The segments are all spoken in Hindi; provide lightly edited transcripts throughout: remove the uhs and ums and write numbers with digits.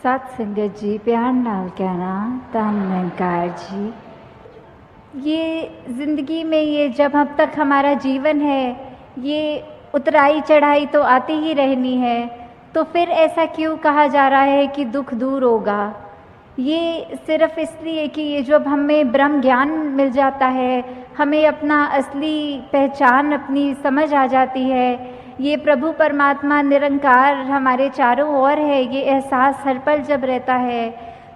सत संगत जी, प्यार नाल कहना धन निरंकार जी। ये ज़िंदगी में ये जब अब तक हमारा जीवन है, ये उतराई चढ़ाई तो आती ही रहनी है, तो फिर ऐसा क्यों कहा जा रहा है कि दुख दूर होगा? ये सिर्फ़ इसलिए कि ये जब हमें ब्रह्म ज्ञान मिल जाता है, हमें अपना असली पहचान अपनी समझ आ जाती है, ये प्रभु परमात्मा निरंकार हमारे चारों ओर है, ये एहसास हर पल जब रहता है,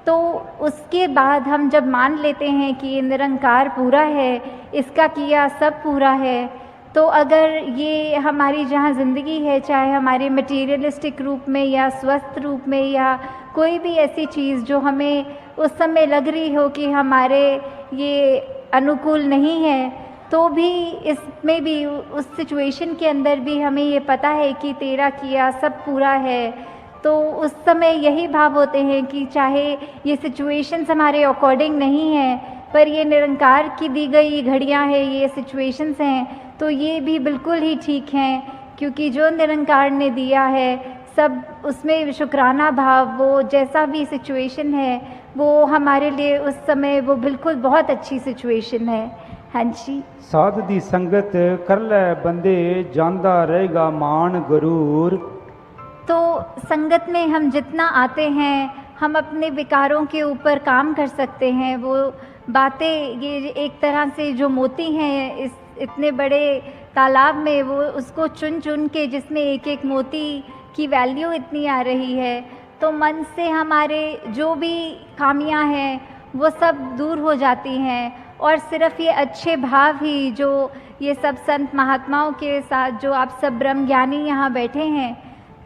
तो उसके बाद हम जब मान लेते हैं कि ये निरंकार पूरा है, इसका किया सब पूरा है, तो अगर ये हमारी जहाँ ज़िंदगी है, चाहे हमारे मटीरियलिस्टिक रूप में या स्वस्थ रूप में या कोई भी ऐसी चीज़ जो हमें उस समय लग रही हो कि हमारे ये अनुकूल नहीं है, तो भी इसमें भी उस सिचुएशन के अंदर भी हमें ये पता है कि तेरा किया सब पूरा है, तो उस समय यही भाव होते हैं कि चाहे ये सिचुएशंस हमारे अकॉर्डिंग नहीं है, पर ये निरंकार की दी गई घड़ियां हैं, ये सिचुएशंस हैं, तो ये भी बिल्कुल ही ठीक हैं, क्योंकि जो निरंकार ने दिया है सब उसमें शुक्राना भाव, वो जैसा भी सिचुएशन है वो हमारे लिए उस समय वो बिल्कुल बहुत अच्छी सिचुएशन है। हाँ जी। साध दी संगत कर ले बंदे, जांदा रहेगा मान गरूर। तो संगत में हम जितना आते हैं, हम अपने विकारों के ऊपर काम कर सकते हैं। वो बातें ये एक तरह से जो मोती हैं इस इतने बड़े तालाब में, वो उसको चुन चुन के जिसमें एक एक मोती की वैल्यू इतनी आ रही है, तो मन से हमारे जो भी खामियां हैं वो सब दूर हो जाती हैं, और सिर्फ़ ये अच्छे भाव ही जो ये सब संत महात्माओं के साथ जो आप सब ब्रह्म ज्ञानी यहाँ बैठे हैं,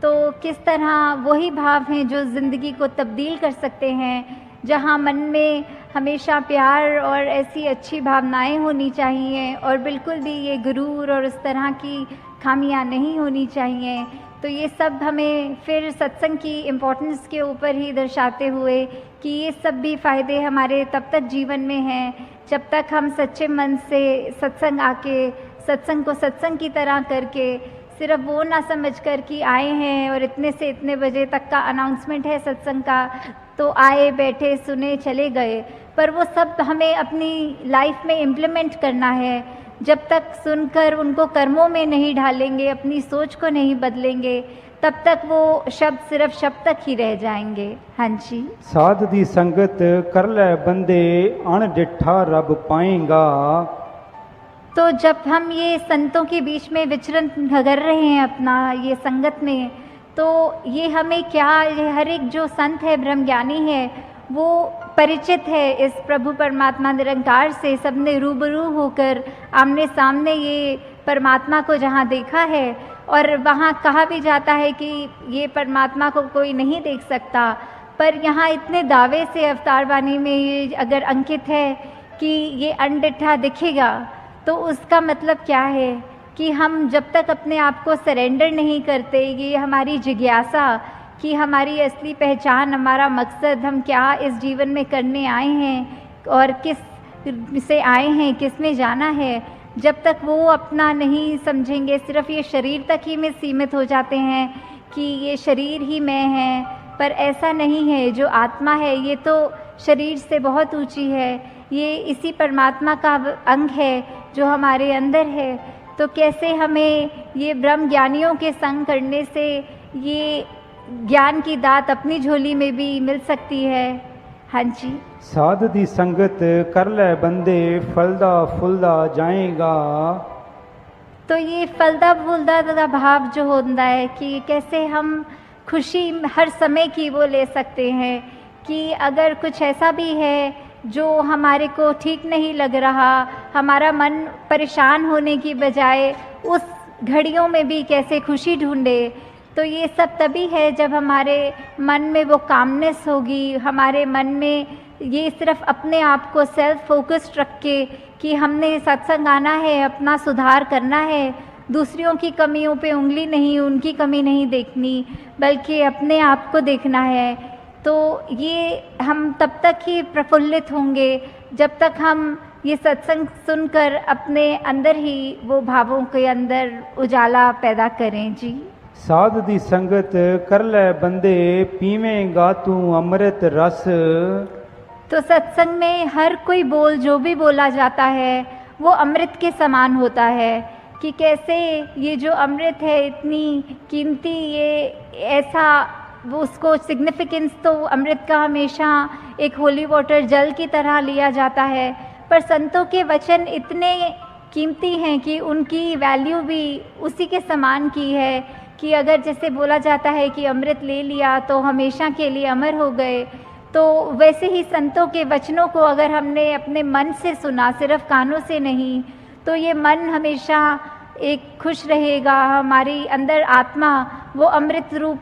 तो किस तरह वही भाव हैं जो ज़िंदगी को तब्दील कर सकते हैं। जहाँ मन में हमेशा प्यार और ऐसी अच्छी भावनाएं होनी चाहिए, और बिल्कुल भी ये गुरूर और इस तरह की खामियां नहीं होनी चाहिए। तो ये सब हमें फिर सत्संग की इम्पोर्टेंस के ऊपर ही दर्शाते हुए कि ये सब भी फ़ायदे हमारे तब तक जीवन में हैं जब तक हम सच्चे मन से सत्संग आके सत्संग को सत्संग की तरह करके, सिर्फ वो ना समझ कर कि आए हैं और इतने से इतने बजे तक का अनाउंसमेंट है सत्संग का, तो आए बैठे सुने चले गए, पर वो सब हमें अपनी लाइफ में इम्प्लीमेंट करना है। जब तक सुनकर उनको कर्मों में नहीं ढालेंगे, अपनी सोच को नहीं बदलेंगे, तब तक वो शब्द सिर्फ शब्द तक ही रह जाएंगे। हाँ जी। साध दी संगत कर ले बंदे, अण डिठा रब पाएगा। तो जब हम ये संतों के बीच में विचरण कर रहे हैं अपना ये संगत में, तो ये हमें क्या, ये हर एक जो संत है ब्रह्म ज्ञानी है वो परिचित है इस प्रभु परमात्मा निरंकार से। सबने रूबरू होकर आमने सामने ये परमात्मा को जहाँ देखा है, और वहाँ कहा भी जाता है कि ये परमात्मा को कोई नहीं देख सकता, पर यहाँ इतने दावे से अवतार वाणी में ये अगर अंकित है कि ये अनडिठा दिखेगा, तो उसका मतलब क्या है कि हम जब तक अपने आप को सरेंडर नहीं करते, ये हमारी जिज्ञासा कि हमारी असली पहचान, हमारा मकसद, हम क्या इस जीवन में करने आए हैं और किस से आए हैं, किस में जाना है, जब तक वो अपना नहीं समझेंगे, सिर्फ ये शरीर तक ही में सीमित हो जाते हैं कि ये शरीर ही मैं है, पर ऐसा नहीं है। जो आत्मा है ये तो शरीर से बहुत ऊंची है, ये इसी परमात्मा का अंग है जो हमारे अंदर है। तो कैसे हमें ये ब्रह्म ज्ञानियों के संग करने से ये ज्ञान की दात अपनी झोली में भी मिल सकती है। हाँ जी। साध दी संगत कर ले बंदे, फलदा फुलदा जाएगा। तो ये फलदा फूलदा का भाव जो होता है कि कैसे हम खुशी हर समय की वो ले सकते हैं, कि अगर कुछ ऐसा भी है जो हमारे को ठीक नहीं लग रहा, हमारा मन परेशान होने की बजाय उस घड़ियों में भी कैसे खुशी ढूंढे, तो ये सब तभी है जब हमारे मन में वो कामनेस होगी, हमारे मन में ये सिर्फ अपने आप को सेल्फ फोकस्ड रख के कि हमने सत्संग आना है, अपना सुधार करना है, दूसरों की कमियों पे उंगली नहीं, उनकी कमी नहीं देखनी, बल्कि अपने आप को देखना है। तो ये हम तब तक ही प्रफुल्लित होंगे जब तक हम ये सत्संग सुनकर अपने अंदर ही वो भावों के अंदर उजाला पैदा करें। जी। साध दी संगत कर ले बंदे पीवेंगा तू अमृत रस। तो सत्संग में हर कोई बोल जो भी बोला जाता है वो अमृत के समान होता है कि कैसे ये जो अमृत है इतनी कीमती, ये ऐसा वो उसको सिग्निफिकेंस तो अमृत का हमेशा एक होली वाटर जल की तरह लिया जाता है, पर संतों के वचन इतने कीमती हैं कि उनकी वैल्यू भी उसी के समान की है कि अगर जैसे बोला जाता है कि अमृत ले लिया तो हमेशा के लिए अमर हो गए, तो वैसे ही संतों के वचनों को अगर हमने अपने मन से सुना, सिर्फ कानों से नहीं, तो ये मन हमेशा एक खुश रहेगा, हमारी अंदर आत्मा वो अमृत रूप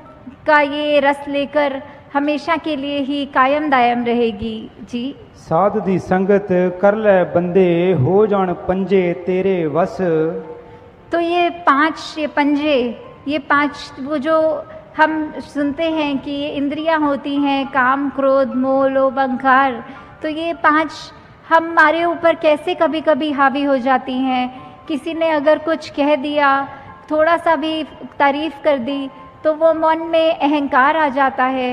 का ये रस लेकर हमेशा के लिए ही कायम दायम रहेगी। जी। साध दी संगत कर ले बंदे हो जान पंजे तेरे वस। तो ये पंजे, ये 5 वो जो हम सुनते हैं कि ये इंद्रियां होती हैं, काम क्रोध मोह लोभ अहंकार, तो ये 5 हमारे ऊपर कैसे कभी कभी हावी हो जाती हैं। किसी ने अगर कुछ कह दिया, थोड़ा सा भी तारीफ कर दी, तो वो मन में अहंकार आ जाता है।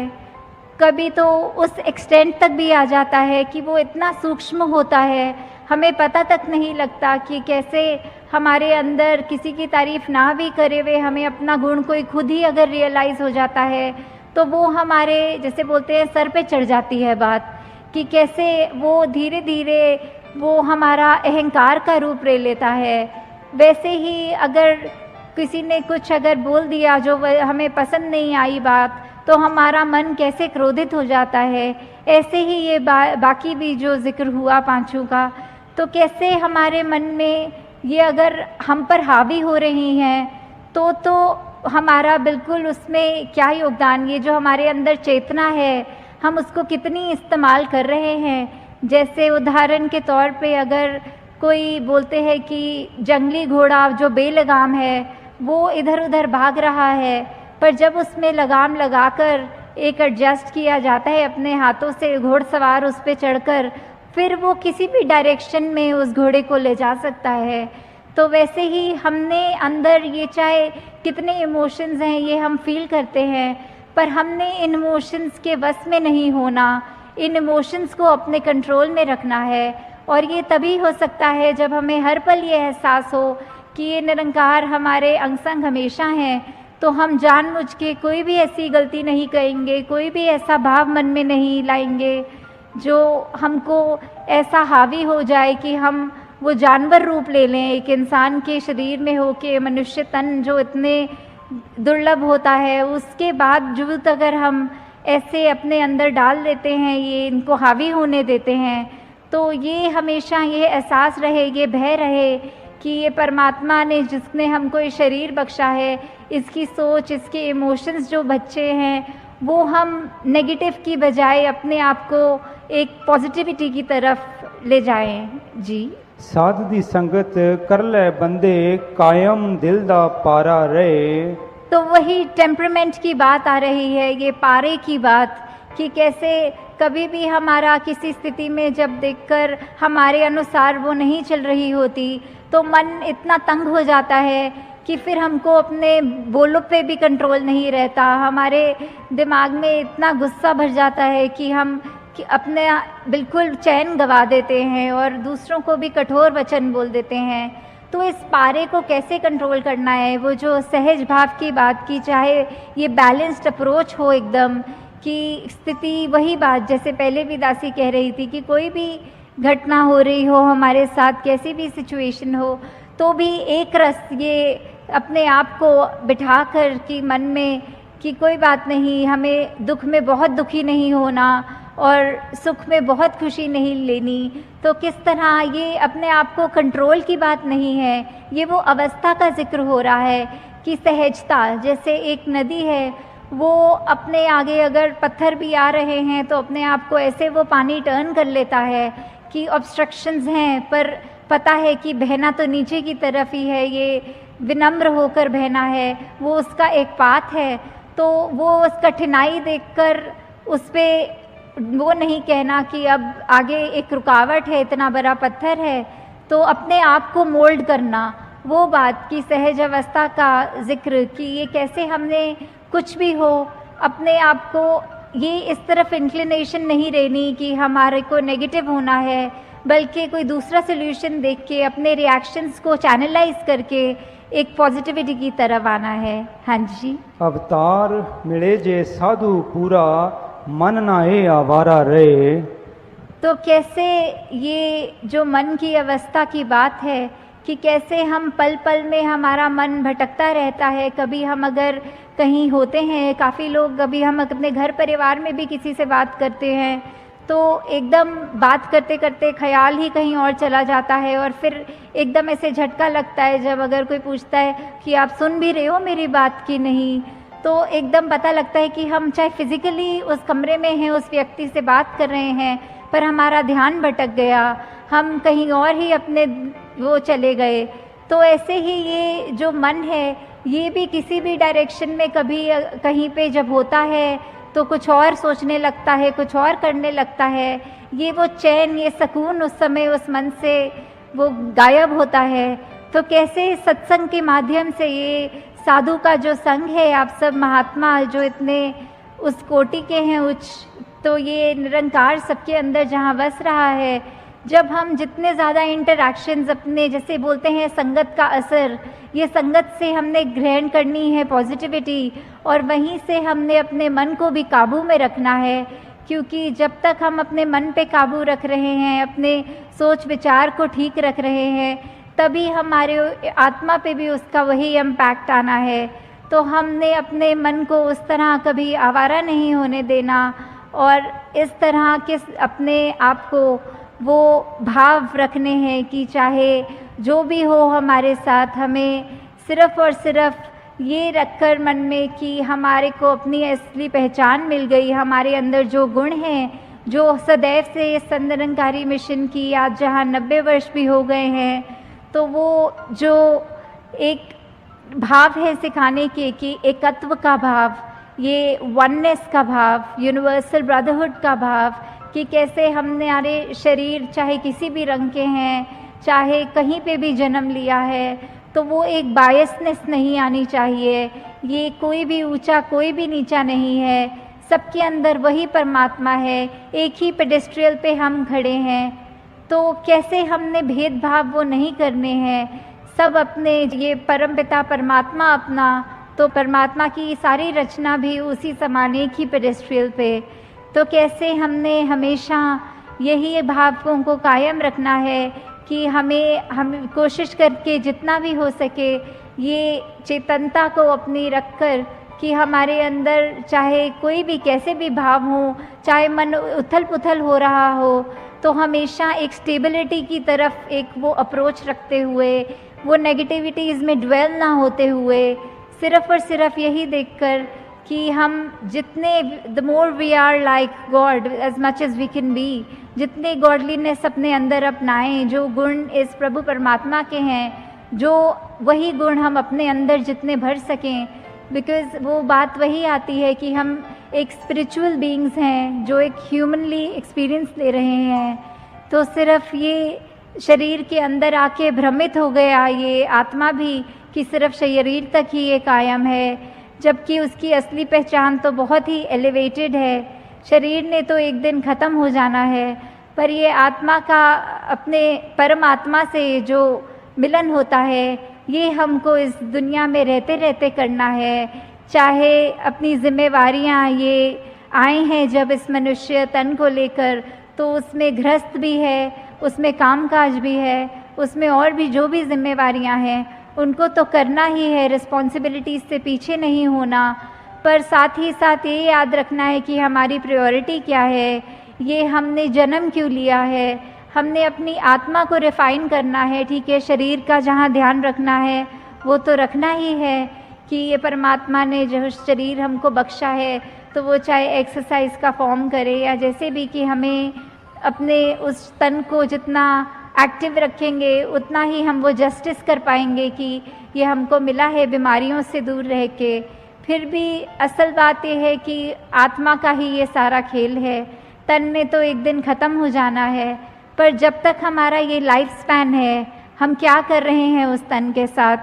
कभी तो उस एक्सटेंट तक भी आ जाता है कि वो इतना सूक्ष्म होता है, हमें पता तक नहीं लगता कि कैसे हमारे अंदर किसी की तारीफ ना भी करे हुए हमें अपना गुण कोई खुद ही अगर रियलाइज़ हो जाता है तो वो हमारे जैसे बोलते हैं सर पे चढ़ जाती है बात, कि कैसे वो धीरे धीरे वो हमारा अहंकार का रूप ले लेता है। वैसे ही अगर किसी ने कुछ अगर बोल दिया जो हमें पसंद नहीं आई बात, तो हमारा मन कैसे क्रोधित हो जाता है। ऐसे ही ये बाकी भी जो जिक्र हुआ 5 का, तो कैसे हमारे मन में ये अगर हम पर हावी हो रही हैं तो हमारा बिल्कुल उसमें क्या योगदान, ये जो हमारे अंदर चेतना है हम उसको कितनी इस्तेमाल कर रहे हैं। जैसे उदाहरण के तौर पे अगर कोई बोलते हैं कि जंगली घोड़ा जो बेलगाम है वो इधर उधर भाग रहा है, पर जब उसमें लगाम लगाकर एक एडजस्ट किया जाता है अपने हाथों से, घोड़सवार उस पर चढ़कर फिर वो किसी भी डायरेक्शन में उस घोड़े को ले जा सकता है। तो वैसे ही हमने अंदर ये चाहे कितने इमोशंस हैं ये हम फील करते हैं, पर हमने इन इमोशंस के वश में नहीं होना, इन इमोशंस को अपने कंट्रोल में रखना है। और ये तभी हो सकता है जब हमें हर पल ये एहसास हो कि ये निरंकार हमारे अंग संग हमेशा हैं, तो हम जानबूझ के कोई भी ऐसी गलती नहीं करेंगे, कोई भी ऐसा भाव मन में नहीं लाएंगे जो हमको ऐसा हावी हो जाए कि हम वो जानवर रूप ले लें। एक इंसान के शरीर में हो के मनुष्य तन जो इतने दुर्लभ होता है, उसके बावजूद अगर हम ऐसे अपने अंदर डाल देते हैं, ये इनको हावी होने देते हैं, तो ये हमेशा ये एहसास रहे, ये भय रहे कि ये परमात्मा ने जिसने हमको ये शरीर बख्शा है, इसकी सोच, इसके इमोशंस जो बच्चे हैं, वो हम नेगेटिव की बजाय अपने आप को एक पॉजिटिविटी की तरफ ले जाएं। जी। साध दी संगत कर ले बंदे कायम दिल दा पारा रहे। तो वही टेम्परामेंट की बात आ रही है, ये पारे की बात, कि कैसे कभी भी हमारा किसी स्थिति में जब देखकर हमारे अनुसार वो नहीं चल रही होती तो मन इतना तंग हो जाता है कि फिर हमको अपने बोलों पे भी कंट्रोल नहीं रहता, हमारे दिमाग में इतना गुस्सा भर जाता है कि हम अपने बिल्कुल चैन गंवा देते हैं और दूसरों को भी कठोर वचन बोल देते हैं। तो इस पारे को कैसे कंट्रोल करना है, वो जो सहज भाव की बात की, चाहे ये बैलेंस्ड अप्रोच हो एकदम, कि स्थिति वही बात जैसे पहले भी दासी कह रही थी कि कोई भी घटना हो रही हो हमारे साथ, कैसी भी सिचुएशन हो, तो भी एक रस ये अपने आप को बिठा कर कि मन में कि कोई बात नहीं, हमें दुख में बहुत दुखी नहीं होना और सुख में बहुत खुशी नहीं लेनी। तो किस तरह ये अपने आप को कंट्रोल की बात नहीं है, ये वो अवस्था का जिक्र हो रहा है कि सहजता, जैसे एक नदी है वो अपने आगे अगर पत्थर भी आ रहे हैं तो अपने आप को ऐसे वो पानी टर्न कर लेता है कि ऑब्स्ट्रक्शंस हैं, पर पता है कि बहना तो नीचे की तरफ ही है, ये विनम्र होकर बहना है, वो उसका एक पाथ है। तो वो उस कठिनाई देखकर उस पर वो नहीं कहना कि अब आगे एक रुकावट है, इतना बड़ा पत्थर है, तो अपने आप को मोल्ड करना वो बात की सहज अवस्था का जिक्र कि ये कैसे हमने कुछ भी हो अपने आप को ये इस तरफ इंक्लिनेशन नहीं रहनी कि हमारे को नेगेटिव होना है, बल्कि कोई दूसरा सोल्यूशन देख के अपने रिएक्शंस को चैनलाइज करके एक पॉजिटिविटी की तरफ आना है। हाँ जी। अवतार मिले जे साधु पूरा मन नाए आवारा रहे। तो कैसे ये जो मन की अवस्था की बात है कि कैसे हम पल पल में हमारा मन भटकता रहता है। कभी हम अगर कहीं होते हैं, काफ़ी लोग, कभी हम अपने घर परिवार में भी किसी से बात करते हैं तो एकदम बात करते करते ख्याल ही कहीं और चला जाता है और फिर एकदम ऐसे झटका लगता है जब अगर कोई पूछता है कि आप सुन भी रहे हो मेरी बात की नहीं, तो एकदम पता लगता है कि हम चाहे फिज़िकली उस कमरे में हैं, उस व्यक्ति से बात कर रहे हैं, पर हमारा ध्यान भटक गया, हम कहीं और ही अपने वो चले गए। तो ऐसे ही ये जो मन है ये भी किसी भी डायरेक्शन में कभी कहीं पे जब होता है तो कुछ और सोचने लगता है, कुछ और करने लगता है। ये वो चैन, ये सुकून उस समय उस मन से वो गायब होता है। तो कैसे सत्संग के माध्यम से ये साधु का जो संग है, आप सब महात्मा जो इतने उस कोटि के हैं उच्च, तो ये निरंकार सबके अंदर जहाँ बस रहा है, जब हम जितने ज़्यादा इंटरैक्शंस अपने, जैसे बोलते हैं संगत का असर, ये संगत से हमने ग्रहण करनी है पॉजिटिविटी और वहीं से हमने अपने मन को भी काबू में रखना है। क्योंकि जब तक हम अपने मन पे काबू रख रहे हैं, अपने सोच विचार को ठीक रख रहे हैं, तभी हमारे आत्मा पे भी उसका वही इम्पैक्ट आना है। तो हमने अपने मन को उस तरह कभी आवारा नहीं होने देना और इस तरह के अपने आप को वो भाव रखने हैं कि चाहे जो भी हो हमारे साथ, हमें सिर्फ़ और सिर्फ ये रखकर मन में कि हमारे को अपनी असली पहचान मिल गई, हमारे अंदर जो गुण हैं, जो सदैव से इस निरंकारी मिशन की आज जहाँ 90 वर्ष भी हो गए हैं, तो वो जो एक भाव है सिखाने के कि एकत्व का भाव, ये वननेस का भाव, यूनिवर्सल ब्रदरहुड का भाव, कि कैसे हमने हमारे शरीर चाहे किसी भी रंग के हैं, चाहे कहीं पे भी जन्म लिया है, तो वो एक बायसनेस नहीं आनी चाहिए। ये कोई भी ऊंचा कोई भी नीचा नहीं है, सबके अंदर वही परमात्मा है, एक ही पेडेस्ट्रियल पे हम खड़े हैं। तो कैसे हमने भेदभाव वो नहीं करने हैं, सब अपने ये परमपिता परमात्मा अपना, तो परमात्मा की सारी रचना भी उसी समान एक ही पेडेस्ट्रियल पे। तो कैसे हमने हमेशा यही भावों को कायम रखना है कि हम कोशिश करके जितना भी हो सके ये चेतनता को अपनी रखकर कि हमारे अंदर चाहे कोई भी कैसे भी भाव हो, चाहे मन उथल पुथल हो रहा हो, तो हमेशा एक स्टेबिलिटी की तरफ एक वो अप्रोच रखते हुए, वो नेगेटिविटीज़ में ड्वेल ना होते हुए, सिर्फ़ और सिर्फ यही देखकर कि हम जितने the more we are like God as much as we can be, जितने गॉडलीनेस अपने अंदर अपनाएं, जो गुण इस प्रभु परमात्मा के हैं, जो वही गुण हम अपने अंदर जितने भर सकें, बिकॉज़ वो बात वही आती है कि हम एक स्पिरिचुअल बीइंग्स हैं जो एक ह्यूमनली एक्सपीरियंस ले रहे हैं। तो सिर्फ ये शरीर के अंदर आके भ्रमित हो गया ये आत्मा भी कि सिर्फ शरीर तक ही ये कायम है, जबकि उसकी असली पहचान तो बहुत ही एलिवेटेड है। शरीर ने तो एक दिन ख़त्म हो जाना है, पर ये आत्मा का अपने परमात्मा से जो मिलन होता है, ये हमको इस दुनिया में रहते रहते करना है। चाहे अपनी जिम्मेवारियाँ ये आए हैं जब इस मनुष्य तन को लेकर, तो उसमें गृहस्थ भी है, उसमें कामकाज भी है, उसमें और भी जो भी जिम्मेवारियाँ हैं उनको तो करना ही है, रिस्पॉन्सिबिलिटीज़ से पीछे नहीं होना। पर साथ ही साथ ये याद रखना है कि हमारी प्रायोरिटी क्या है, ये हमने जन्म क्यों लिया है, हमने अपनी आत्मा को रिफ़ाइन करना है। ठीक है, शरीर का जहाँ ध्यान रखना है वो तो रखना ही है कि ये परमात्मा ने जो शरीर हमको बख्शा है, तो वो चाहे एक्सरसाइज का फॉर्म करे या जैसे भी, कि हमें अपने उस तन को जितना एक्टिव रखेंगे उतना ही हम वो जस्टिस कर पाएंगे कि ये हमको मिला है बीमारियों से दूर रह के। फिर भी असल बात ये है कि आत्मा का ही ये सारा खेल है, तन ने तो एक दिन ख़त्म हो जाना है, पर जब तक हमारा ये लाइफ स्पैन है, हम क्या कर रहे हैं उस तन के साथ,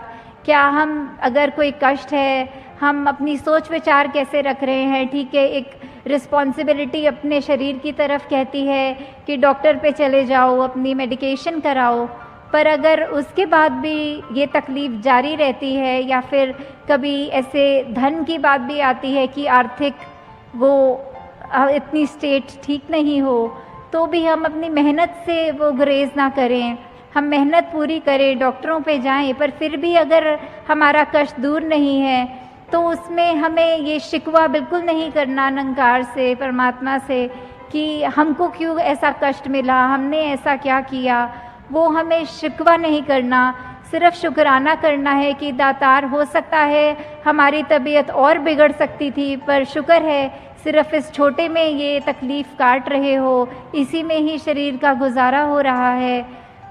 क्या हम अगर कोई कष्ट है हम अपनी सोच विचार कैसे रख रहे हैं। ठीक है, एक रिस्पॉन्सिबिलिटी अपने शरीर की तरफ कहती है कि डॉक्टर पे चले जाओ, अपनी मेडिकेशन कराओ, पर अगर उसके बाद भी ये तकलीफ़ जारी रहती है या फिर कभी ऐसे धन की बात भी आती है कि आर्थिक वो इतनी स्टेट ठीक नहीं हो, तो भी हम अपनी मेहनत से वो गुरेज ना करें, हम मेहनत पूरी करें, डॉक्टरों पे जाएं, पर फिर भी अगर हमारा कष्ट दूर नहीं है तो उसमें हमें ये शिकवा बिल्कुल नहीं करना निरंकार से, परमात्मा से, कि हमको क्यों ऐसा कष्ट मिला, हमने ऐसा क्या किया। वो हमें शिकवा नहीं करना, सिर्फ शुक्राना करना है कि दातार हो सकता है हमारी तबीयत और बिगड़ सकती थी, पर शुक्र है सिर्फ इस छोटे में ये तकलीफ़ काट रहे हो, इसी में ही शरीर का गुजारा हो रहा है।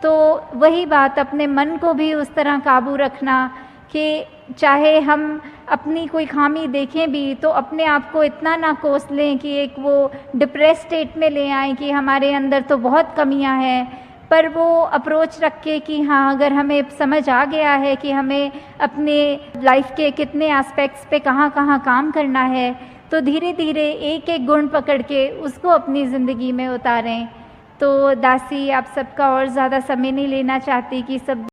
तो वही बात, अपने मन को भी उस तरह काबू रखना कि चाहे हम अपनी कोई खामी देखें भी तो अपने आप को इतना ना कोस लें कि एक वो डिप्रेस स्टेट में ले आएं कि हमारे अंदर तो बहुत कमियां हैं, पर वो अप्रोच रख के कि हाँ, अगर हमें समझ आ गया है कि हमें अपने लाइफ के कितने एस्पेक्ट्स पे कहाँ कहाँ काम करना है, तो धीरे धीरे एक एक गुण पकड़ के उसको अपनी ज़िंदगी में उतारें। तो दासी, आप सबका और ज़्यादा समय नहीं लेना चाहती कि सब